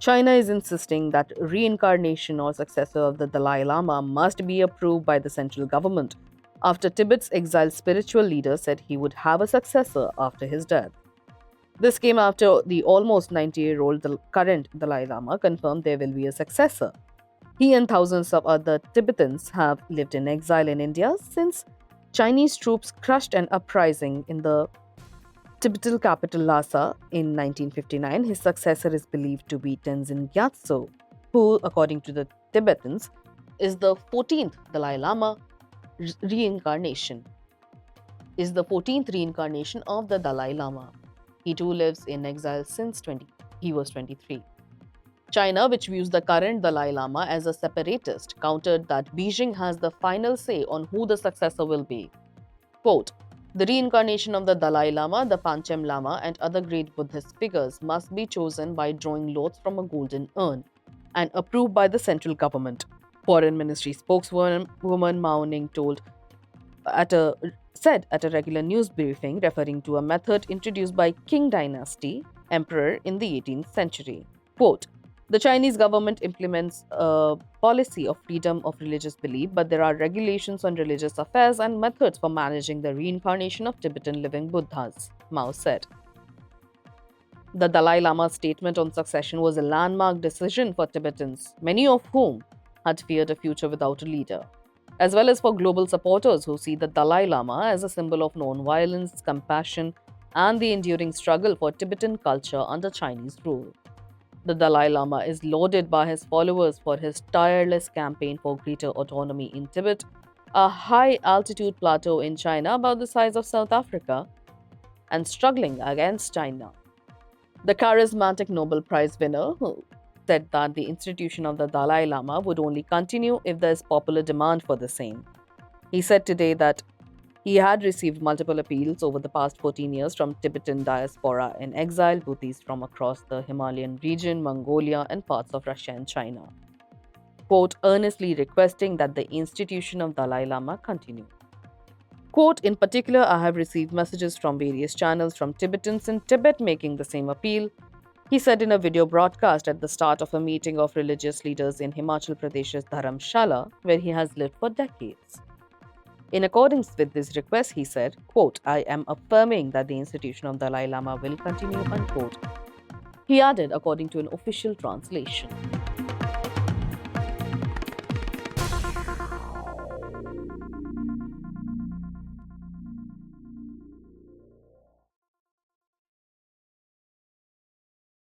China is insisting that reincarnation or successor of the Dalai Lama must be approved by the central government after Tibet's exiled spiritual leader said he would have a successor after his death. This came after the almost 90-year-old current Dalai Lama confirmed there will be a successor. He and thousands of other Tibetans have lived in exile in India since Chinese troops crushed an uprising in the Tibetan capital Lhasa in 1959. His successor is believed to be Tenzin Gyatso, who, according to the Tibetans, is the 14th Dalai Lama reincarnation. Is the 14th reincarnation of the Dalai Lama. He too lives in exile since he was 23. China, which views the current Dalai Lama as a separatist, countered that Beijing has the final say on who the successor will be. Quote, the reincarnation of the Dalai Lama, the Panchen Lama, and other great Buddhist figures must be chosen by drawing lots from a golden urn and approved by the central government. Foreign Ministry spokeswoman Mao Ning said at a regular news briefing, referring to a method introduced by Qing dynasty emperor in the 18th century. Quote, the Chinese government implements a policy of freedom of religious belief, but there are regulations on religious affairs and methods for managing the reincarnation of Tibetan living Buddhas, Mao said. The Dalai Lama's statement on succession was a landmark decision for Tibetans, many of whom had feared a future without a leader, as well as for global supporters who see the Dalai Lama as a symbol of non-violence, compassion, and the enduring struggle for Tibetan culture under Chinese rule. The Dalai Lama is lauded by his followers for his tireless campaign for greater autonomy in Tibet, a high-altitude plateau in China about the size of South Africa, and struggling against China. The charismatic Nobel Prize winner, who said that the institution of the Dalai Lama would only continue if there is popular demand for the same. He said today that he had received multiple appeals over the past 14 years from Tibetan diaspora in exile, Buddhists from across the Himalayan region, Mongolia, and parts of Russia and China. Quote, earnestly requesting that the institution of Dalai Lama continue. Quote, in particular, I have received messages from various channels from Tibetans in Tibet making the same appeal, he said in a video broadcast at the start of a meeting of religious leaders in Himachal Pradesh's Dharamshala, where he has lived for decades. In accordance with this request, he said, quote, I am affirming that the institution of Dalai Lama will continue, unquote. He added, according to an official translation.